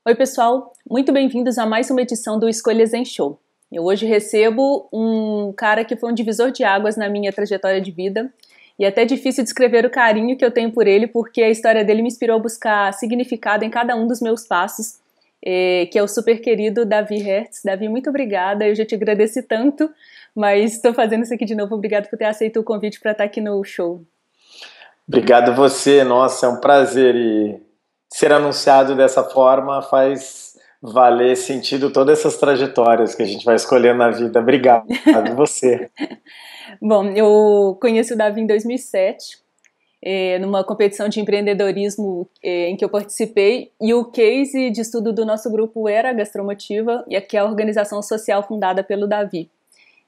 Oi pessoal, muito bem-vindos a mais uma edição do Escolhas em Show. Eu hoje recebo um cara que foi um divisor de águas na minha trajetória de vida e é até difícil descrever o carinho que eu tenho por ele porque a história dele me inspirou a buscar significado em cada um dos meus passos, que é o super querido Davi Hertz. Davi, muito obrigada, eu já te agradeci tanto, mas estou fazendo isso aqui de novo. Obrigado por ter aceito o convite para estar aqui no show. Obrigado você, nossa, é um prazer e ser anunciado dessa forma faz valer sentido todas essas trajetórias que a gente vai escolhendo na vida. Obrigado você. Bom, eu conheci o Davi em 2007, numa competição de empreendedorismo em que eu participei, e o case de estudo do nosso grupo era a Gastromotiva, que é a organização social fundada pelo Davi.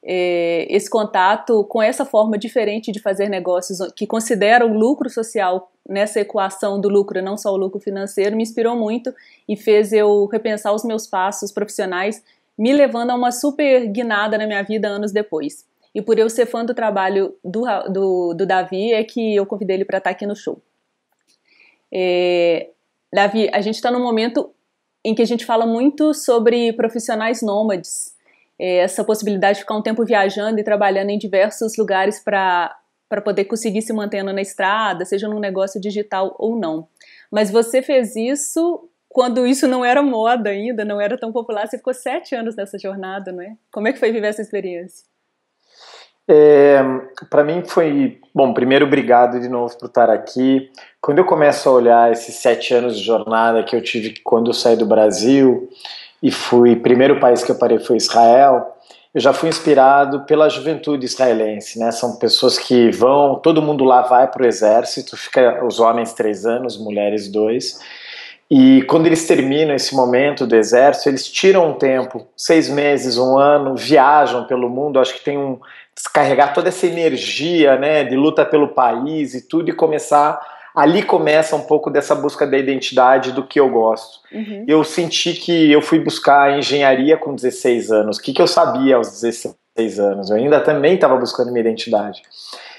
Esse contato com essa forma diferente de fazer negócios, que considera o lucro social nessa equação do lucro, não só o lucro financeiro, me inspirou muito e fez eu repensar os meus passos profissionais, me levando a uma super guinada na minha vida anos depois. E por eu ser fã do trabalho do Davi, é que eu convidei ele para estar aqui no show. Davi, a gente está num momento em que a gente fala muito sobre profissionais nômades, essa possibilidade de ficar um tempo viajando e trabalhando em diversos lugares para poder conseguir se mantendo na estrada, seja num negócio digital ou não. Mas você fez isso quando isso não era moda ainda, não era tão popular. Você ficou 7 anos nessa jornada, não é? Como é que foi viver essa experiência? Para mim foi... Bom, primeiro, obrigado de novo por estar aqui. Quando eu começo a olhar esses 7 anos de jornada que eu tive quando eu saí do Brasil, e fui, primeiro país que eu parei foi Israel, eu já fui inspirado pela juventude israelense, né? São pessoas que vão, todo mundo lá vai para o exército, fica os homens 3 anos, mulheres 2, e quando eles terminam esse momento do exército, eles tiram um tempo, 6 meses, 1 ano, viajam pelo mundo, acho que tem descarregar toda essa energia, né, de luta pelo país e tudo, e ali começa um pouco dessa busca da identidade do que eu gosto. Uhum. Eu senti que eu fui buscar engenharia com 16 anos. O que eu sabia aos 16 anos? Eu ainda também estava buscando minha identidade.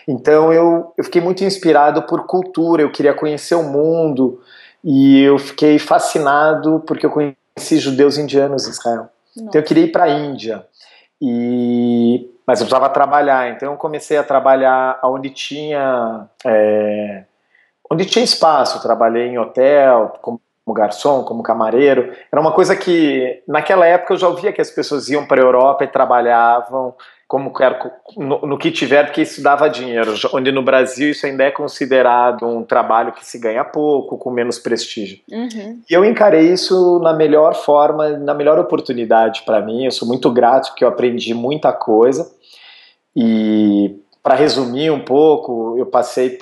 Então eu fiquei muito inspirado por cultura, eu queria conhecer o mundo, e eu fiquei fascinado porque eu conheci judeus indianos em Israel. Nossa. Então eu queria ir para a Índia, mas eu precisava trabalhar, então eu comecei a trabalhar onde tinha espaço. Eu trabalhei em hotel, como garçom, como camareiro. Era uma coisa que, naquela época, eu já ouvia que as pessoas iam para a Europa e trabalhavam no que tiver, porque isso dava dinheiro, onde no Brasil isso ainda é considerado um trabalho que se ganha pouco, com menos prestígio. Uhum. E eu encarei isso na melhor forma, na melhor oportunidade para mim. Eu sou muito grato porque eu aprendi muita coisa. E para resumir um pouco, eu passei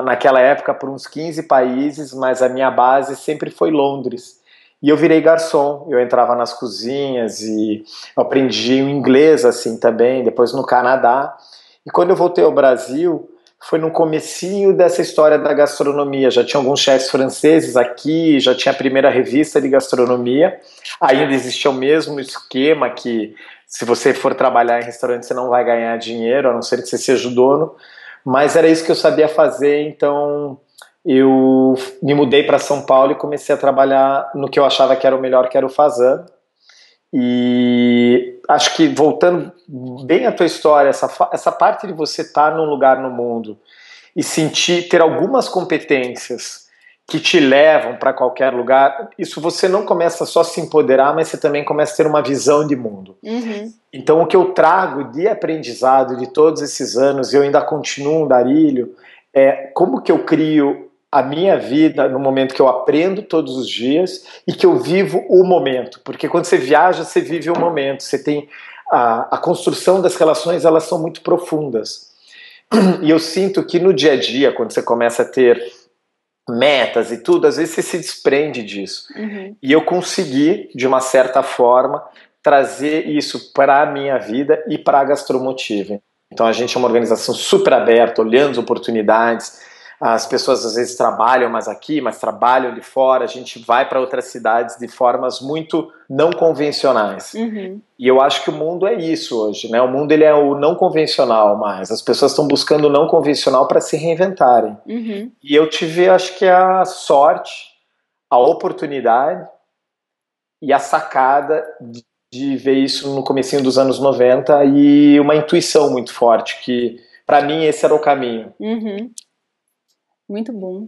naquela época por uns 15 países, mas a minha base sempre foi Londres. E eu virei garçom, eu entrava nas cozinhas e aprendi o inglês assim também, depois no Canadá. E quando eu voltei ao Brasil, foi no comecinho dessa história da gastronomia. Já tinha alguns chefes franceses aqui, já tinha a primeira revista de gastronomia. Ainda existia o mesmo esquema que se você for trabalhar em restaurante você não vai ganhar dinheiro, a não ser que você seja o dono. Mas era isso que eu sabia fazer, então eu me mudei para São Paulo e comecei a trabalhar no que eu achava que era o melhor, que era o fazano. E acho que, voltando bem à tua história, essa parte de você estar num lugar no mundo e ter algumas competências que te levam para qualquer lugar, isso você não começa só a se empoderar, mas você também começa a ter uma visão de mundo. Uhum. Então o que eu trago de aprendizado de todos esses anos, e eu ainda continuo um darilho, é como que eu crio a minha vida no momento que eu aprendo todos os dias e que eu vivo o momento, porque quando você viaja, você vive o momento, você tem a construção das relações, elas são muito profundas. E eu sinto que no dia a dia, quando você começa a ter metas e tudo, às vezes você se desprende disso. Uhum. E eu consegui, de uma certa forma, trazer isso para a minha vida e para a Gastromotiva. Então a gente é uma organização super aberta, olhando as oportunidades. As pessoas às vezes trabalham mais aqui, mas trabalham de fora. A gente vai para outras cidades de formas muito não convencionais. Uhum. E eu acho que o mundo é isso hoje, né? O mundo ele é o não convencional mais. As pessoas estão buscando o não convencional para se reinventarem. Uhum. E eu tive, acho que a sorte, a oportunidade e a sacada de ver isso no comecinho dos anos 90 e uma intuição muito forte, que para mim esse era o caminho. Uhum. Muito bom.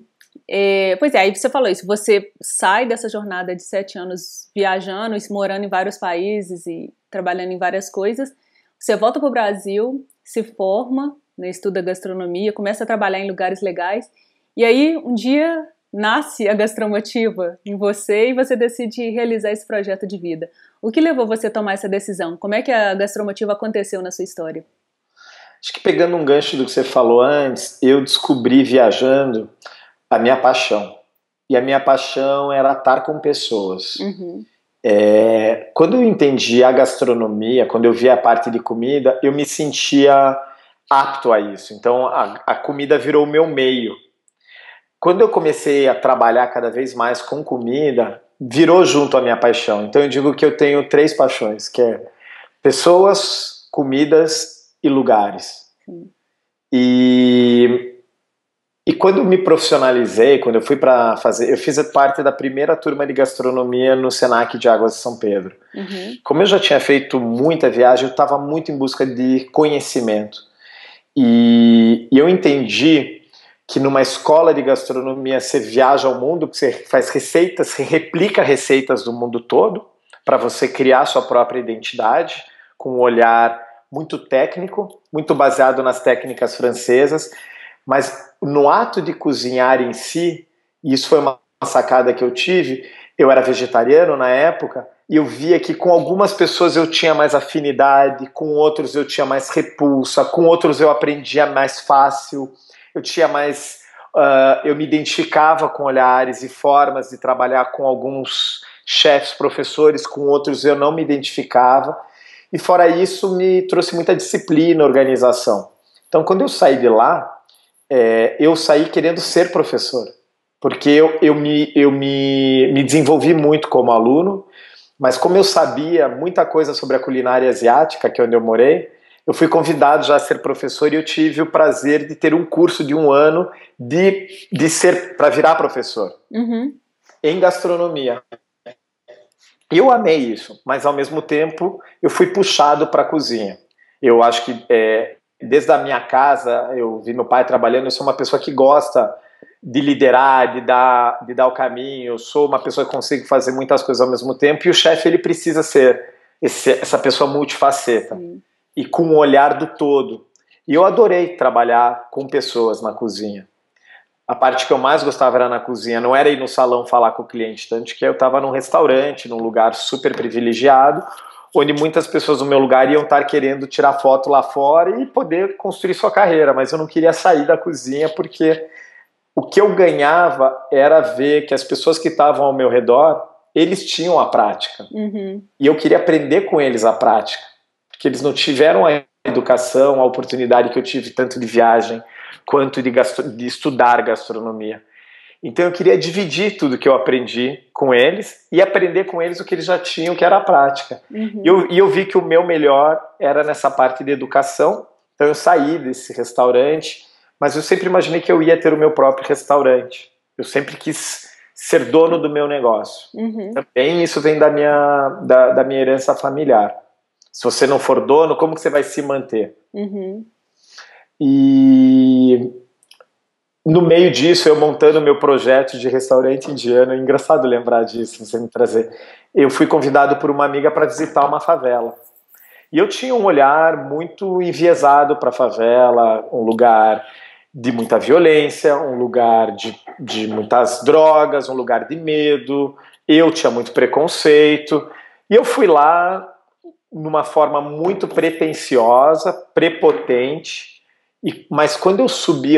Pois é, aí você falou isso, você sai dessa jornada de 7 anos viajando, morando em vários países e trabalhando em várias coisas, você volta para o Brasil, se forma, né, estuda gastronomia, começa a trabalhar em lugares legais, e aí um dia nasce a Gastromotiva em você e você decide realizar esse projeto de vida. O que levou você a tomar essa decisão? Como é que a Gastromotiva aconteceu na sua história? Acho que pegando um gancho do que você falou antes, eu descobri viajando a minha paixão. E a minha paixão era estar com pessoas. Uhum. Quando eu entendi a gastronomia, quando eu vi a parte de comida, eu me sentia apto a isso. Então a comida virou o meu meio. Quando eu comecei a trabalhar cada vez mais com comida, virou junto a minha paixão. Então eu digo que eu tenho 3 paixões, que é pessoas, comidas e lugares. Sim. E quando eu me profissionalizei, quando eu fui para fazer, eu fiz parte da primeira turma de gastronomia no Senac de Águas de São Pedro. Uhum. Como eu já tinha feito muita viagem, eu estava muito em busca de conhecimento. E eu entendi que numa escola de gastronomia você viaja ao mundo, você faz receitas, você replica receitas do mundo todo para você criar sua própria identidade com um olhar muito técnico, muito baseado nas técnicas francesas, mas no ato de cozinhar em si, e isso foi uma sacada que eu tive, eu era vegetariano na época, e eu via que com algumas pessoas eu tinha mais afinidade, com outros eu tinha mais repulsa, com outros eu aprendia mais fácil, eu tinha mais... eu me identificava com olhares e formas de trabalhar com alguns chefes, professores, com outros eu não me identificava, e fora isso me trouxe muita disciplina, organização. Então quando eu saí de lá, eu saí querendo ser professor, porque eu me desenvolvi muito como aluno, mas como eu sabia muita coisa sobre a culinária asiática, que é onde eu morei, eu fui convidado já a ser professor e eu tive o prazer de ter um curso de 1 ano para virar professor em gastronomia. Eu amei isso, mas ao mesmo tempo eu fui puxado para a cozinha. Eu acho que desde a minha casa, eu vi meu pai trabalhando, eu sou uma pessoa que gosta de liderar, de dar o caminho, eu sou uma pessoa que consigo fazer muitas coisas ao mesmo tempo, e o chefe ele precisa ser essa pessoa multifaceta, e com o olhar do todo. E eu adorei trabalhar com pessoas na cozinha. A parte que eu mais gostava era na cozinha, não era ir no salão falar com o cliente, tanto que eu estava num restaurante, num lugar super privilegiado, onde muitas pessoas no meu lugar iam estar querendo tirar foto lá fora e poder construir sua carreira, mas eu não queria sair da cozinha porque o que eu ganhava era ver que as pessoas que estavam ao meu redor, eles tinham a prática. E eu queria aprender com eles a prática, porque eles não tiveram a educação, a oportunidade que eu tive, tanto de viagem quanto de estudar gastronomia. Então eu queria dividir tudo que eu aprendi com eles e aprender com eles o que eles já tinham, que era a prática. E eu vi que o meu melhor era nessa parte de educação. Então eu saí desse restaurante, mas eu sempre imaginei que eu ia ter o meu próprio restaurante. Eu sempre quis ser dono do meu negócio. Também isso vem da minha herança familiar. Se você não for dono, como que você vai se manter? E no meio disso, eu montando meu projeto de restaurante indiano, é engraçado lembrar disso, você me trazer. Eu fui convidado por uma amiga para visitar uma favela. E eu tinha um olhar muito enviesado para a favela, um lugar de muita violência, um lugar de muitas drogas, um lugar de medo. Eu tinha muito preconceito. E eu fui lá numa forma muito pretensiosa, prepotente. Mas quando eu subi,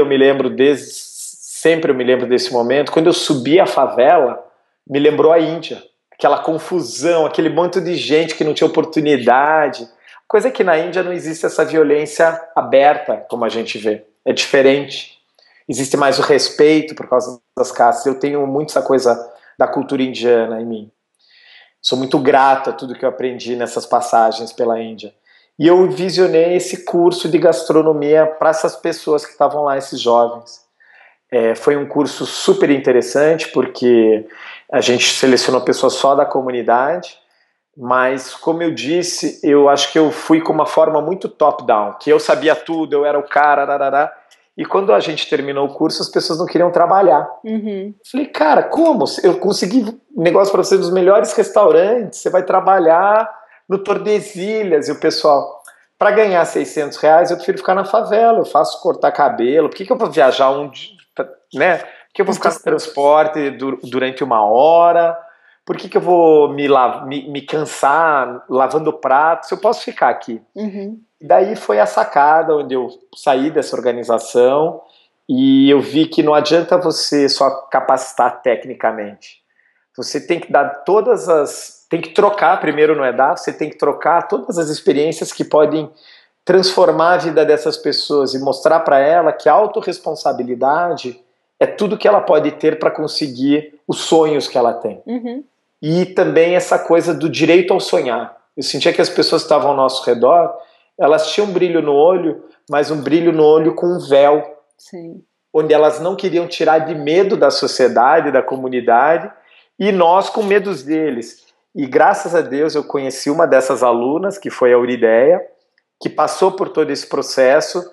sempre eu me lembro desse momento, quando eu subi a favela, me lembrou a Índia. Aquela confusão, aquele monte de gente que não tinha oportunidade. Coisa que na Índia não existe essa violência aberta, como a gente vê. É diferente. Existe mais o respeito por causa das castas. Eu tenho muito essa coisa da cultura indiana em mim. Sou muito grato a tudo que eu aprendi nessas passagens pela Índia. E eu visionei esse curso de gastronomia para essas pessoas que estavam lá, esses jovens. Foi um curso super interessante, porque a gente selecionou pessoas só da comunidade, mas, como eu disse, eu acho que eu fui com uma forma muito top-down, que eu sabia tudo, eu era o cara, rarará, e quando a gente terminou o curso, as pessoas não queriam trabalhar. Uhum. Falei, cara, como? Eu consegui um negócio para você nos melhores restaurantes, você vai trabalhar no Tordesilhas, e o pessoal, para ganhar R$ 600, eu prefiro ficar na favela, eu faço cortar cabelo, por que eu vou viajar né? Por que eu vou ficar no transporte durante 1 hora? Por que eu vou me cansar lavando prato se eu posso ficar aqui? Uhum. E daí foi a sacada onde eu saí dessa organização e eu vi que não adianta você só capacitar tecnicamente. Você tem que dar tem que trocar, primeiro não é dar, você tem que trocar todas as experiências que podem transformar a vida dessas pessoas e mostrar para ela que a autorresponsabilidade é tudo que ela pode ter para conseguir os sonhos que ela tem. Uhum. E também essa coisa do direito ao sonhar. Eu sentia que as pessoas que estavam ao nosso redor, elas tinham um brilho no olho, mas um brilho no olho com um véu. Sim. Onde elas não queriam tirar de medo da sociedade, da comunidade, e nós com medos deles. E graças a Deus eu conheci uma dessas alunas, que foi a Eurideia, que passou por todo esse processo,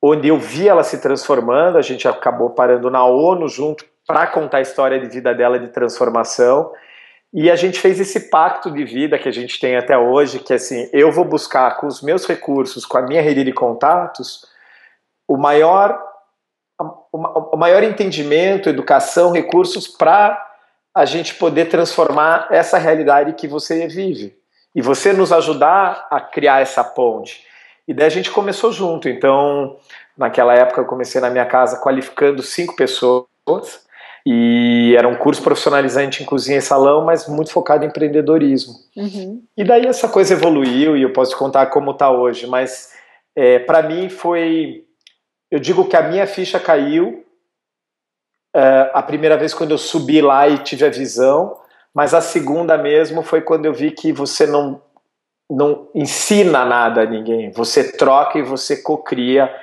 onde eu vi ela se transformando, a gente acabou parando na ONU junto para contar a história de vida dela de transformação, e a gente fez esse pacto de vida que a gente tem até hoje, que assim, eu vou buscar com os meus recursos, com a minha rede de contatos, o maior entendimento, educação, recursos para a gente poder transformar essa realidade que você vive. E você nos ajudar a criar essa ponte. E daí a gente começou junto. Então, naquela época eu comecei na minha casa qualificando 5 pessoas. E era um curso profissionalizante em cozinha e salão, mas muito focado em empreendedorismo. Uhum. E daí essa coisa evoluiu e eu posso te contar como está hoje. Mas para mim foi... Eu digo que a minha ficha caiu a primeira vez quando eu subi lá e tive a visão, mas a segunda mesmo foi quando eu vi que você não ensina nada a ninguém. Você troca e você cocria,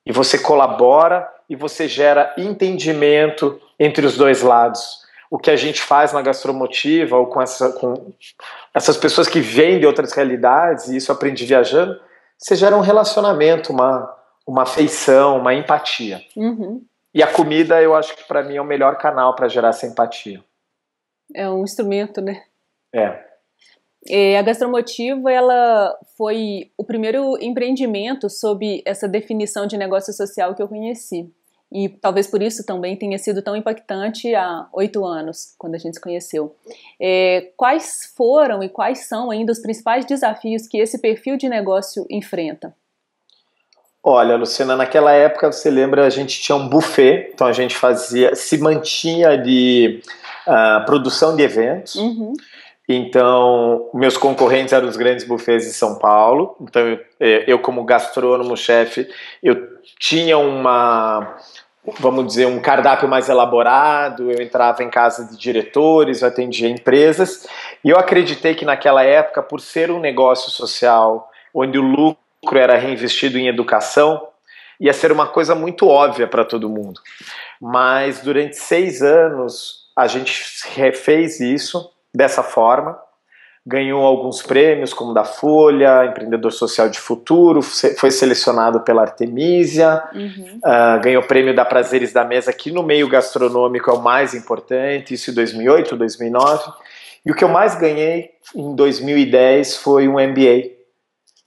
e você colabora e você gera entendimento entre os dois lados. O que a gente faz na Gastromotiva ou com essas pessoas que vêm de outras realidades, e isso eu aprendi viajando, você gera um relacionamento, uma afeição, uma empatia. Uhum. E a comida, eu acho que para mim é o melhor canal para gerar essa empatia. É um instrumento, né? A Gastromotiva, ela foi o primeiro empreendimento sob essa definição de negócio social que eu conheci. E talvez por isso também tenha sido tão impactante há 8 anos, quando a gente se conheceu. Quais foram e quais são ainda os principais desafios que esse perfil de negócio enfrenta? Olha, Luciana, naquela época, você lembra, a gente tinha um buffet, então a gente se mantinha de produção de eventos. Uhum. Então, meus concorrentes eram os grandes buffets de São Paulo. Então, eu como gastrônomo-chefe, eu tinha vamos dizer, um cardápio mais elaborado, eu entrava em casa de diretores, eu atendia empresas, e eu acreditei que naquela época, por ser um negócio social, onde o lucro era reinvestido em educação, ia ser uma coisa muito óbvia para todo mundo. Mas durante 6 anos, a gente refez isso dessa forma, ganhou alguns prêmios, como da Folha, Empreendedor Social de Futuro, foi selecionado pela Artemisia, ganhou prêmio da Prazeres da Mesa, que no meio gastronômico é o mais importante, isso em 2008, 2009. E o que eu mais ganhei em 2010 foi um MBA,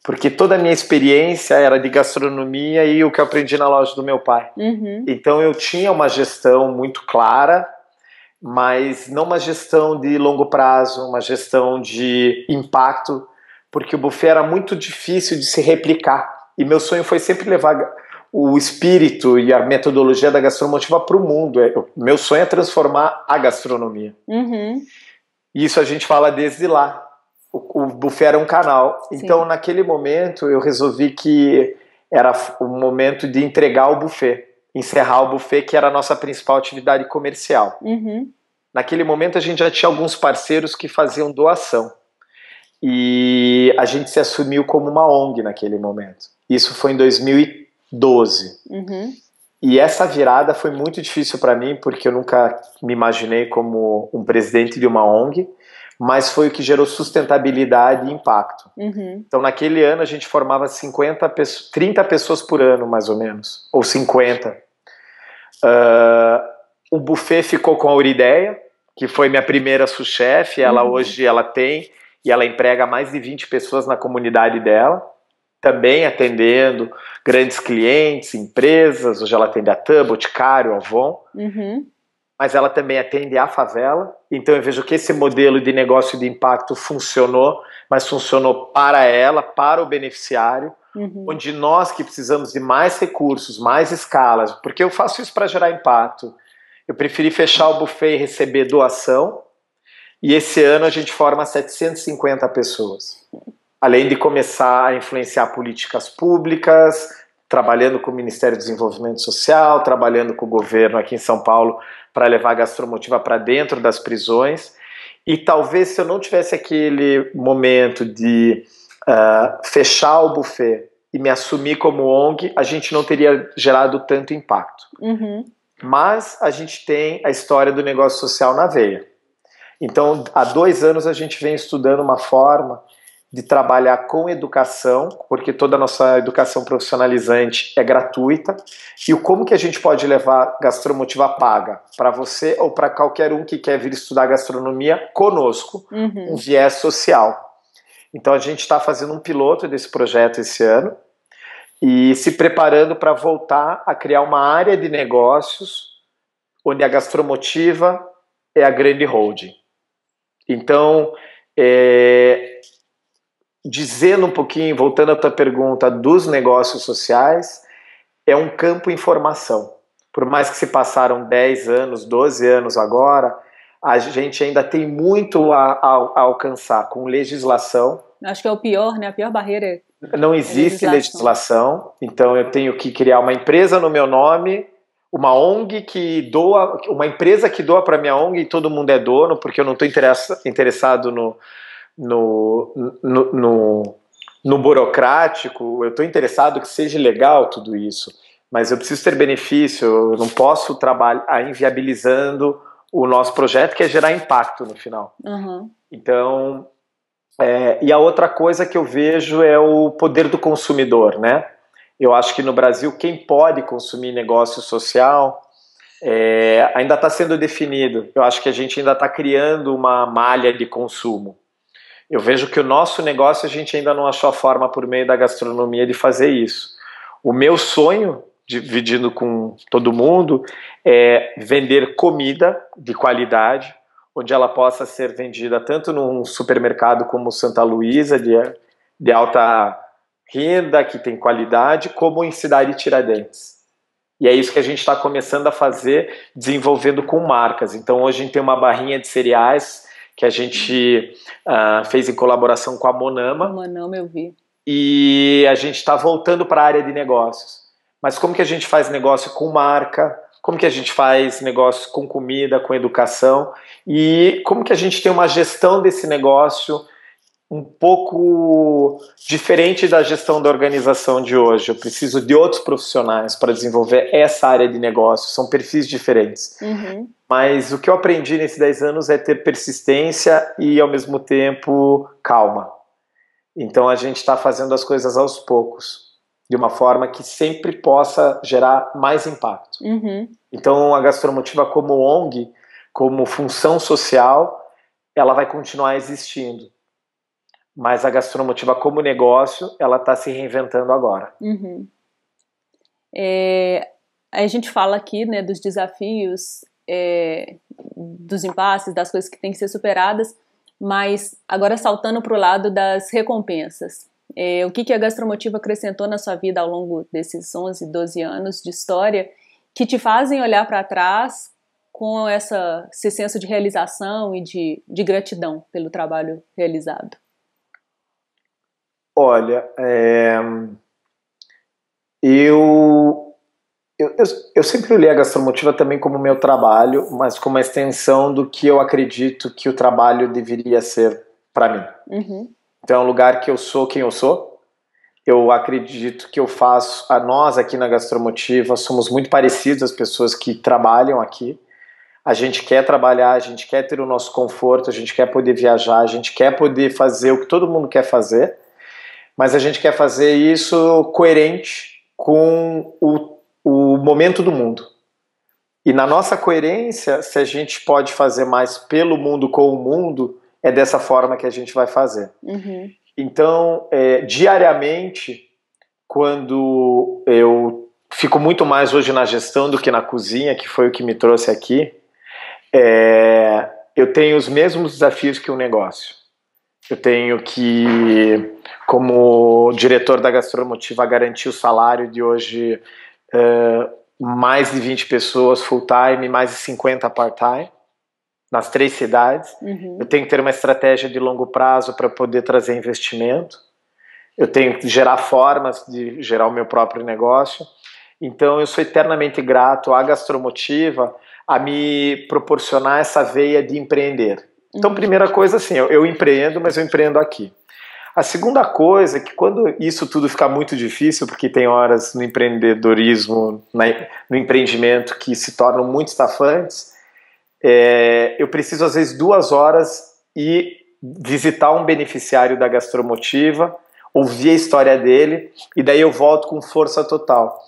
porque toda a minha experiência era de gastronomia e o que eu aprendi na loja do meu pai. Uhum. Então eu tinha uma gestão muito clara, mas não uma gestão de longo prazo, uma gestão de impacto, porque o buffet era muito difícil de se replicar. E meu sonho foi sempre levar o espírito e a metodologia da Gastromotiva para o mundo. Meu sonho é transformar a gastronomia. Uhum. E isso a gente fala desde lá. O buffet era um canal. Sim. Então, naquele momento, eu resolvi que era o momento de entregar o buffet, encerrar o buffet, que era a nossa principal atividade comercial. Uhum. Naquele momento, a gente já tinha alguns parceiros que faziam doação. E a gente se assumiu como uma ONG naquele momento. Isso foi em 2012. Uhum. E essa virada foi muito difícil para mim, porque eu nunca me imaginei como um presidente de uma ONG, mas foi o que gerou sustentabilidade e impacto. Então, naquele ano, a gente formava 30 pessoas por ano, mais ou menos, ou 50. O buffet ficou com a Aurideia, que foi minha primeira sous-chefe. Hoje ela tem, e ela emprega mais de 20 pessoas na comunidade dela, também atendendo grandes clientes, empresas. Hoje ela atende a TAM, Boticário, Avon. Mas ela também atende a favela. Então eu vejo que esse modelo de negócio de impacto funcionou, mas funcionou para ela, para o beneficiário, onde nós que precisamos de mais recursos, mais escalas, porque eu faço isso para gerar impacto. Eu preferi fechar o buffet e receber doação, e esse ano a gente forma 750 pessoas. Além de começar a influenciar políticas públicas, trabalhando com o Ministério do Desenvolvimento Social, trabalhando com o governo aqui em São Paulo para levar a Gastromotiva para dentro das prisões. E talvez se eu não tivesse aquele momento de fechar o buffet e me assumir como ONG, a gente não teria gerado tanto impacto. Mas a gente tem a história do negócio social na veia. Então, há 2 anos a gente vem estudando uma forma de trabalhar com educação, porque toda a nossa educação profissionalizante é gratuita, e como que a gente pode levar Gastromotiva paga para você ou para qualquer um que quer vir estudar gastronomia conosco, um viés social. Então a gente está fazendo um piloto desse projeto esse ano e se preparando para voltar a criar uma área de negócios onde a Gastromotiva é a grande holding. Então, dizendo um pouquinho, voltando à tua pergunta, dos negócios sociais, é um campo em formação. Por mais que se passaram 10 anos, 12 anos agora, a gente ainda tem muito a alcançar com legislação. Acho que é o pior, né? A pior barreira. Não existe legislação, então eu tenho que criar uma empresa no meu nome, uma ONG que doa, uma empresa que doa para minha ONG e todo mundo é dono, porque eu não estou interessado no burocrático. Eu estou interessado que seja legal tudo isso, mas eu preciso ter benefício, eu não posso trabalhar inviabilizando o nosso projeto, que é gerar impacto no final. Então, e a outra coisa que eu vejo é o poder do consumidor, né? Eu acho que no Brasil quem pode consumir negócio social ainda está sendo definido. Eu acho que a gente ainda está criando uma malha de consumo. Eu vejo que o nosso negócio a gente ainda não achou a forma por meio da gastronomia de fazer isso. O meu sonho, dividindo com todo mundo, é vender comida de qualidade, onde ela possa ser vendida tanto num supermercado como Santa Luísa, de alta renda, que tem qualidade, como em Cidade Tiradentes. E é isso que a gente está começando a fazer, desenvolvendo com marcas. Então hoje a gente tem uma barrinha de cereais que a gente fez em colaboração com a Monama. Monama, eu vi. E a gente está voltando para a área de negócios. Mas como que a gente faz negócio com marca? Como que a gente faz negócio com comida, com educação? E como que a gente tem uma gestão desse negócio um pouco diferente da gestão da organização de hoje? Eu preciso de outros profissionais para desenvolver essa área de negócio. São perfis diferentes. Mas o que eu aprendi nesses 10 anos é ter persistência e, ao mesmo tempo, calma. Então a gente está fazendo as coisas aos poucos, de uma forma que sempre possa gerar mais impacto. Então a Gastromotiva como ONG, como função social, ela vai continuar existindo. Mas a Gastromotiva como negócio, ela está se reinventando agora. A gente fala aqui, né, dos desafios, dos impasses, das coisas que têm que ser superadas, mas agora saltando para o lado das recompensas. O que a Gastromotiva acrescentou na sua vida ao longo desses 11, 12 anos de história que te fazem olhar para trás com esse senso de realização e de gratidão pelo trabalho realizado? Olha, eu sempre olhei a Gastromotiva também como meu trabalho, mas como uma extensão do que eu acredito que o trabalho deveria ser para mim. Então é um lugar que eu sou quem eu sou, eu acredito que eu faço, nós aqui na Gastromotiva somos muito parecidos às pessoas que trabalham aqui. A gente quer trabalhar, a gente quer ter o nosso conforto, a gente quer poder viajar, a gente quer poder fazer o que todo mundo quer fazer, mas a gente quer fazer isso coerente com o momento do mundo. E na nossa coerência, se a gente pode fazer mais pelo mundo com o mundo, é dessa forma que a gente vai fazer. Uhum. Então, diariamente, quando eu fico muito mais hoje na gestão do que na cozinha, que foi o que me trouxe aqui, eu tenho os mesmos desafios que um negócio. Eu tenho que, como diretor da Gastromotiva, garantir o salário de hoje mais de 20 pessoas full-time, mais de 50 part-time, nas 3 cidades. Uhum. Eu tenho que ter uma estratégia de longo prazo para poder trazer investimento. Eu tenho que gerar formas de gerar o meu próprio negócio. Então, eu sou eternamente grato à Gastromotiva a me proporcionar essa veia de empreender. Então, primeira coisa, assim, eu empreendo, mas eu empreendo aqui. A segunda coisa é que quando isso tudo ficar muito difícil, porque tem horas no empreendedorismo, no empreendimento que se tornam muito estafantes, eu preciso, às vezes, 2 horas ir visitar um beneficiário da Gastromotiva, ouvir a história dele, e daí eu volto com força total.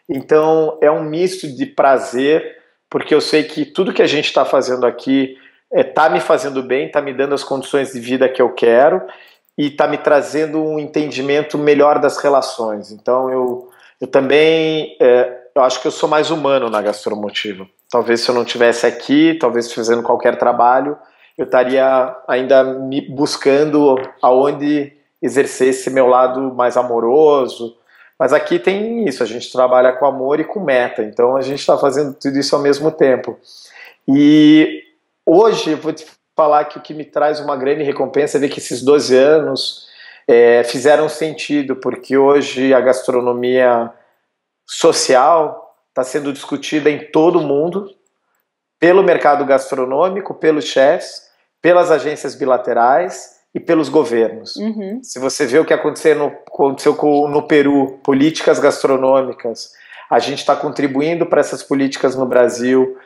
Então, é um misto de prazer, porque eu sei que tudo que a gente está fazendo aqui está me fazendo bem, está me dando as condições de vida que eu quero e está me trazendo um entendimento melhor das relações. Então, eu também, eu acho que eu sou mais humano na Gastromotiva. Talvez se eu não estivesse aqui, talvez fazendo qualquer trabalho, eu estaria ainda me buscando aonde exercer esse meu lado mais amoroso. Mas aqui tem isso, a gente trabalha com amor e com meta, então a gente está fazendo tudo isso ao mesmo tempo. E hoje eu vou te falar que o que me traz uma grande recompensa é ver que esses 12 anos fizeram sentido, porque hoje a gastronomia social está sendo discutida em todo o mundo, pelo mercado gastronômico, pelos chefs, pelas agências bilaterais e pelos governos. Uhum. Se você vê o que aconteceu no Peru, políticas gastronômicas, a gente está contribuindo para essas políticas no Brasil.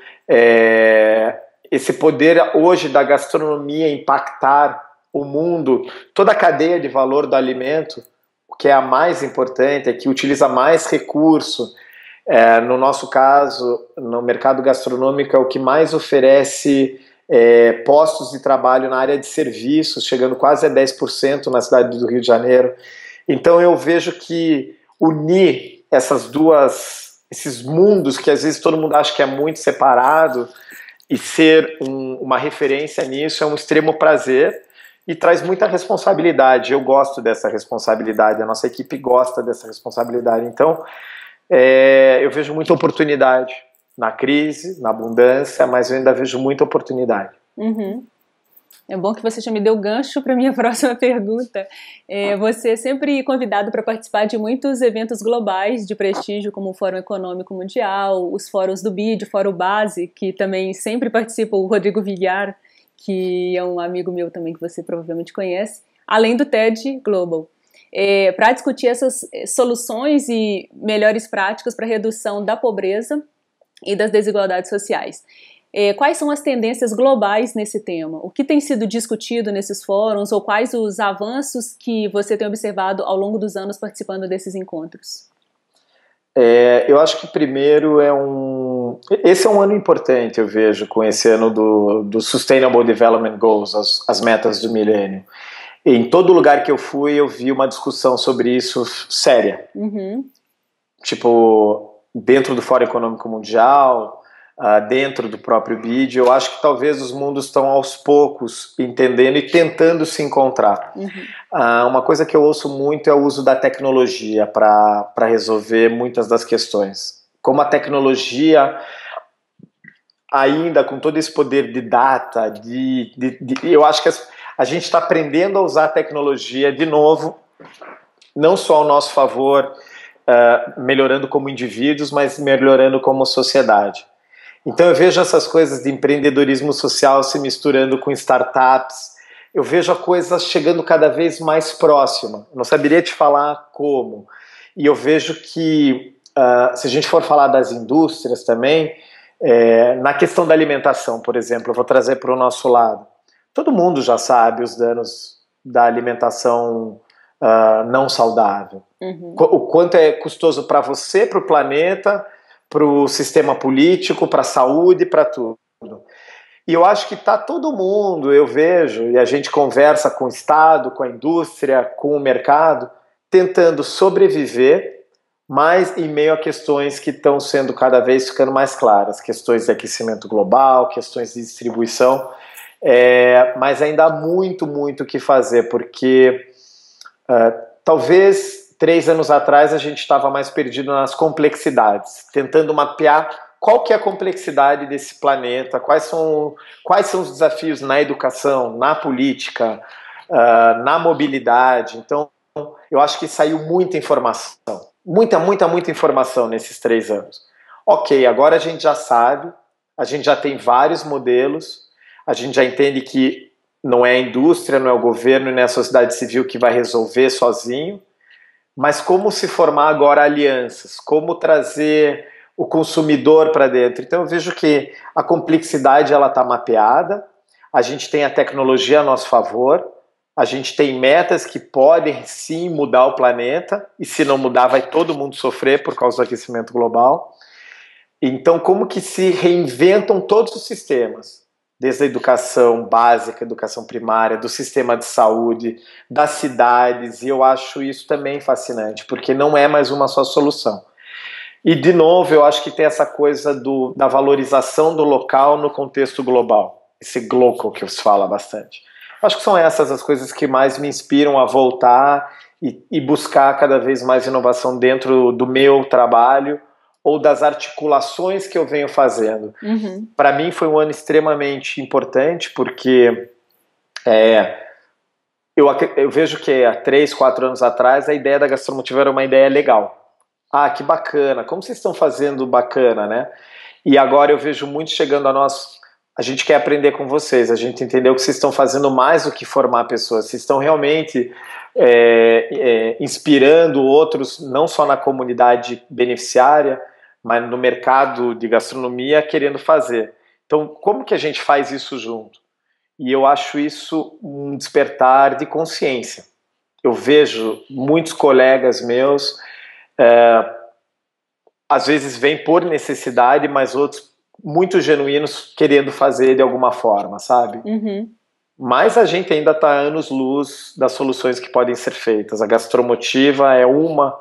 Esse poder hoje da gastronomia impactar o mundo, toda a cadeia de valor do alimento, o que é a mais importante, é que utiliza mais recurso. No nosso caso, no mercado gastronômico, é o que mais oferece postos de trabalho na área de serviços, chegando quase a 10% na cidade do Rio de Janeiro. Então eu vejo que unir esses mundos que às vezes todo mundo acha que é muito separado e ser uma referência nisso é um extremo prazer e traz muita responsabilidade. Eu gosto dessa responsabilidade, a nossa equipe gosta dessa responsabilidade. Então eu vejo muita oportunidade na crise, na abundância, mas eu ainda vejo muita oportunidade. Uhum. É bom que você já me deu gancho para a minha próxima pergunta. Você é sempre convidado para participar de muitos eventos globais de prestígio, como o Fórum Econômico Mundial, os fóruns do BID, o Fórum Base, que também sempre participa o Rodrigo Villar, que é um amigo meu também que você provavelmente conhece, além do TED Global. Para discutir essas soluções e melhores práticas para a redução da pobreza e das desigualdades sociais. Quais são as tendências globais nesse tema? O que tem sido discutido nesses fóruns ou quais os avanços que você tem observado ao longo dos anos participando desses encontros? Eu acho que primeiro esse é um ano importante, eu vejo, com esse ano do Sustainable Development Goals, as metas do milênio. Em todo lugar que eu fui, eu vi uma discussão sobre isso séria. Uhum. Tipo, dentro do Fórum Econômico Mundial, dentro do próprio BID, eu acho que talvez os mundos estão aos poucos entendendo e tentando se encontrar. Uhum. Uma coisa que eu ouço muito é o uso da tecnologia para resolver muitas das questões. Como a tecnologia, ainda com todo esse poder de data, eu acho que a gente está aprendendo a usar a tecnologia de novo, não só ao nosso favor, melhorando como indivíduos, mas melhorando como sociedade. Então eu vejo essas coisas de empreendedorismo social se misturando com startups, eu vejo a coisa chegando cada vez mais próxima. Eu não saberia te falar como. E eu vejo que, se a gente for falar das indústrias também, na questão da alimentação, por exemplo, eu vou trazer para o nosso lado. Todo mundo já sabe os danos da alimentação não saudável. O quanto é custoso para você, para o planeta, para o sistema político, para a saúde, para tudo. E eu acho que está todo mundo, eu vejo, e a gente conversa com o Estado, com a indústria, com o mercado, tentando sobreviver, mas em meio a questões que estão sendo cada vez ficando mais claras, questões de aquecimento global, questões de distribuição, mas ainda há muito, muito o que fazer, porque talvez 3 anos atrás a gente estava mais perdido nas complexidades, tentando mapear qual que é a complexidade desse planeta, quais são os desafios na educação, na política, na mobilidade. Então, eu acho que saiu muita informação, muita informação nesses 3 anos. Ok, agora a gente já sabe, a gente já tem vários modelos, a gente já entende que não é a indústria, não é o governo, nem a sociedade civil que vai resolver sozinho, mas como se formar agora alianças, como trazer o consumidor para dentro. Então eu vejo que a complexidade ela está mapeada, a gente tem a tecnologia a nosso favor, a gente tem metas que podem sim mudar o planeta, e se não mudar vai todo mundo sofrer por causa do aquecimento global. Então como que se reinventam todos os sistemas, desde a educação básica, educação primária, do sistema de saúde, das cidades, e eu acho isso também fascinante, porque não é mais uma só solução. E, de novo, eu acho que tem essa coisa da valorização do local no contexto global. Esse glocal que se fala bastante. Acho que são essas as coisas que mais me inspiram a voltar e buscar cada vez mais inovação dentro do meu trabalho ou das articulações que eu venho fazendo. Para mim foi um ano extremamente importante, porque eu vejo que há 3, 4 anos atrás a ideia da Gastromotiva era uma ideia legal. Ah, que bacana, como vocês estão fazendo bacana, né? E agora eu vejo muito chegando a nós, a gente quer aprender com vocês, a gente entendeu que vocês estão fazendo mais do que formar pessoas, vocês estão realmente inspirando outros, não só na comunidade beneficiária, mas no mercado de gastronomia querendo fazer. Então, como que a gente faz isso junto? E eu acho isso um despertar de consciência. Eu vejo muitos colegas meus às vezes vêm por necessidade, mas outros muito genuínos querendo fazer de alguma forma, sabe? Mas a gente ainda está anos-luz das soluções que podem ser feitas. A Gastromotiva é uma...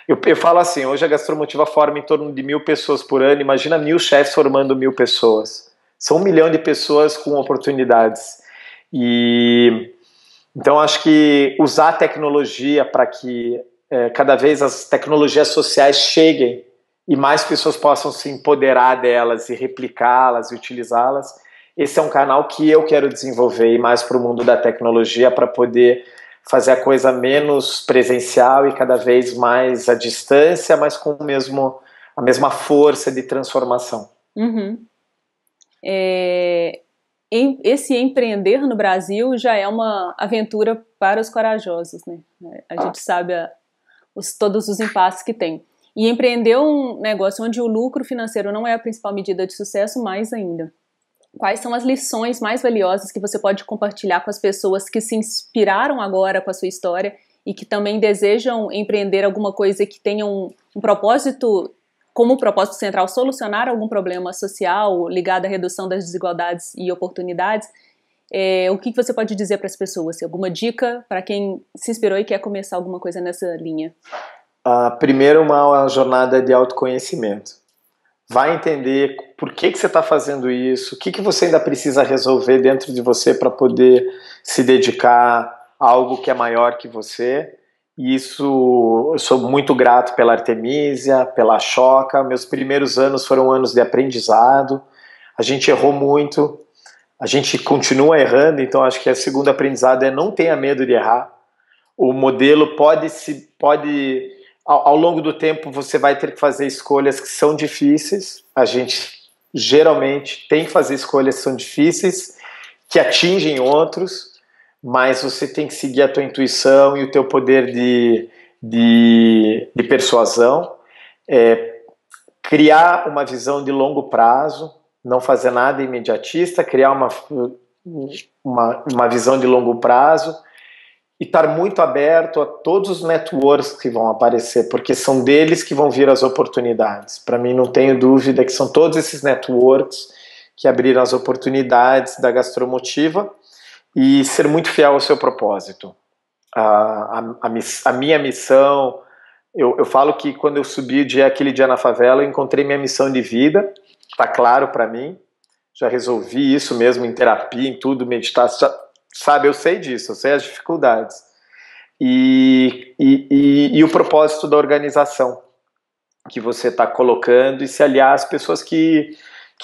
Eu falo assim, hoje a Gastromotiva forma em torno de 1.000 pessoas por ano, imagina 1.000 chefs formando 1.000 pessoas. São 1 milhão de pessoas com oportunidades. Então acho que usar a tecnologia para que cada vez as tecnologias sociais cheguem e mais pessoas possam se empoderar delas e replicá-las e utilizá-las. Esse é um canal que eu quero desenvolver e mais para o mundo da tecnologia para poder fazer a coisa menos presencial e cada vez mais à distância, mas com a mesma força de transformação. Esse empreender no Brasil já é uma aventura para os corajosos, né? A gente sabe todos os impasses que tem. E empreender um negócio onde o lucro financeiro não é a principal medida de sucesso, mais ainda. Quais são as lições mais valiosas que você pode compartilhar com as pessoas que se inspiraram agora com a sua história e que também desejam empreender alguma coisa que tenha um propósito, como propósito central, solucionar algum problema social ligado à redução das desigualdades e oportunidades? O que você pode dizer para as pessoas? Alguma dica para quem se inspirou e quer começar alguma coisa nessa linha? Primeiro, uma jornada de autoconhecimento. Vai entender por que você está fazendo isso, o que você ainda precisa resolver dentro de você para poder se dedicar a algo que é maior que você. E isso, eu sou muito grato pela Artemisia, pela Choca. Meus primeiros anos foram anos de aprendizado. A gente errou muito, a gente continua errando, então acho que o segundo aprendizado é não tenha medo de errar. O modelo pode ao longo do tempo você vai ter que fazer escolhas que são difíceis. A gente geralmente tem que fazer escolhas que são difíceis, que atingem outros, mas você tem que seguir a tua intuição e o teu poder de persuasão, criar uma visão de longo prazo, não fazer nada imediatista, criar uma visão de longo prazo e estar muito aberto a todos os networks que vão aparecer, porque são deles que vão vir as oportunidades. Para mim, não tenho dúvida que são todos esses networks que abriram as oportunidades da Gastromotiva, e ser muito fiel ao seu propósito. A minha missão, eu falo que quando eu subi aquele dia na favela, eu encontrei minha missão de vida, está claro para mim, já resolvi isso mesmo em terapia, em tudo, meditação, sabe, eu sei disso, eu sei as dificuldades. E o propósito da organização que você está colocando e se aliar às pessoas que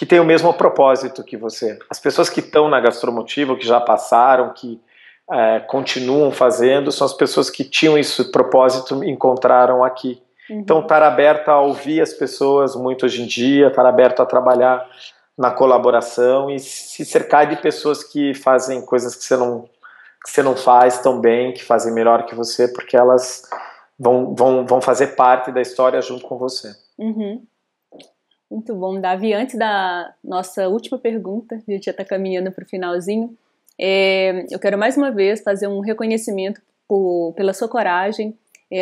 têm o mesmo propósito que você. As pessoas que estão na Gastromotiva, que já passaram, que continuam fazendo, são as pessoas que tinham esse propósito e encontraram aqui. Então, estar aberto a ouvir as pessoas muito hoje em dia, estar aberto a trabalhar na colaboração e se cercar de pessoas que fazem coisas que você não faz tão bem, que fazem melhor que você, porque elas vão fazer parte da história junto com você. Muito bom, Davi. Antes da nossa última pergunta, a gente já está caminhando para o finalzinho, eu quero mais uma vez fazer um reconhecimento pela sua coragem,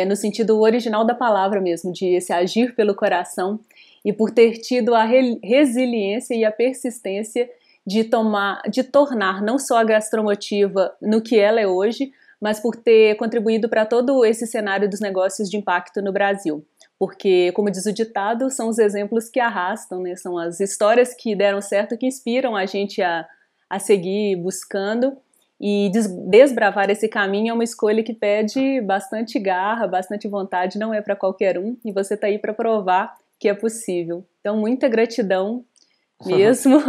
no sentido original da palavra mesmo, de esse agir pelo coração, e por ter tido a resiliência e a persistência de tornar não só a Gastromotiva no que ela é hoje, mas por ter contribuído para todo esse cenário dos negócios de impacto no Brasil. Porque, como diz o ditado, são os exemplos que arrastam, né? São as histórias que deram certo, que inspiram a gente a seguir buscando, e desbravar esse caminho é uma escolha que pede bastante garra, bastante vontade, não é para qualquer um, e você está aí para provar que é possível. Então, muita gratidão mesmo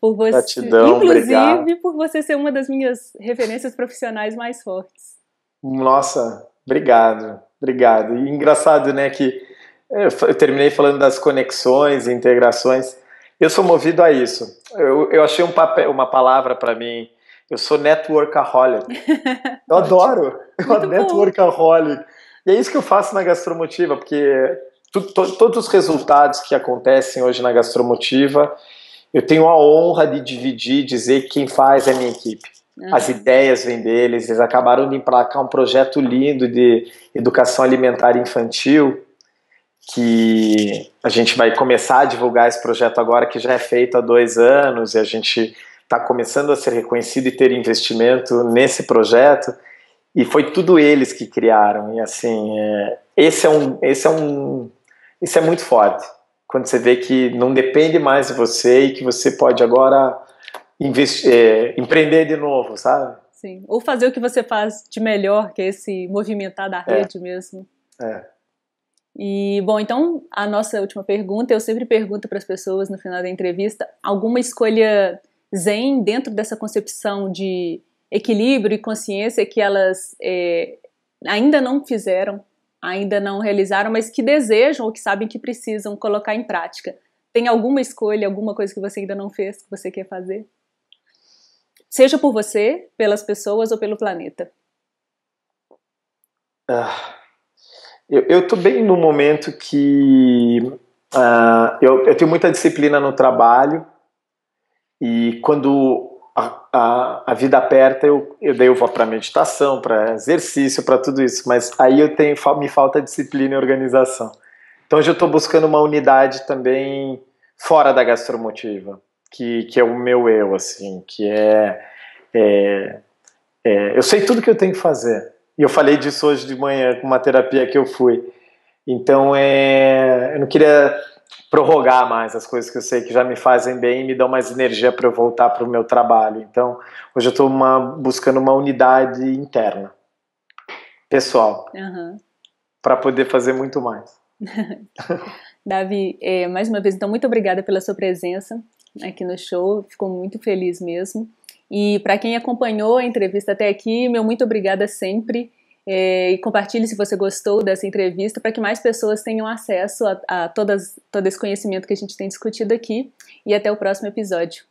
por você, gratidão, inclusive obrigado. por você ser uma das minhas referências profissionais mais fortes. Nossa, obrigado. E engraçado, né, que eu terminei falando das conexões e integrações. Eu sou movido a isso. Eu achei uma palavra para mim. Eu sou networkaholic. Eu adoro. Networkaholic. E é isso que eu faço na Gastromotiva, porque todos os resultados que acontecem hoje na Gastromotiva, eu tenho a honra de dividir, dizer que quem faz é a minha equipe. As ideias vêm deles, eles acabaram de emplacar um projeto lindo de educação alimentar infantil, que a gente vai começar a divulgar esse projeto agora, que já é feito há 2 anos, e a gente está começando a ser reconhecido e ter investimento nesse projeto, e foi tudo eles que criaram, e assim, esse é muito forte, quando você vê que não depende mais de você e que você pode agora empreender de novo, sabe? Sim, ou fazer o que você faz de melhor, que é esse movimentar da rede mesmo. E, bom, então, a nossa última pergunta, eu sempre pergunto para as pessoas no final da entrevista, alguma escolha zen dentro dessa concepção de equilíbrio e consciência que elas ainda não fizeram, ainda não realizaram, mas que desejam ou que sabem que precisam colocar em prática. Tem alguma escolha, alguma coisa que você ainda não fez, que você quer fazer? Seja por você, pelas pessoas ou pelo planeta. Eu estou bem no momento que eu tenho muita disciplina no trabalho, e quando a vida aperta, daí eu vou para meditação, para exercício, para tudo isso, mas aí me falta disciplina e organização. Então hoje eu estou buscando uma unidade também fora da Gastromotiva, que é o meu eu, assim, que eu sei tudo que eu tenho que fazer. E eu falei disso hoje de manhã com uma terapia que eu fui. Então eu não queria prorrogar mais as coisas que eu sei que já me fazem bem e me dão mais energia para eu voltar para o meu trabalho. Então hoje eu estou buscando uma unidade interna, pessoal, para poder fazer muito mais. Davi, mais uma vez, então, muito obrigada pela sua presença aqui no show, ficou muito feliz mesmo. E para quem acompanhou a entrevista até aqui, meu muito obrigada sempre. E compartilhe se você gostou dessa entrevista, para que mais pessoas tenham acesso a todo esse conhecimento que a gente tem discutido aqui. E até o próximo episódio.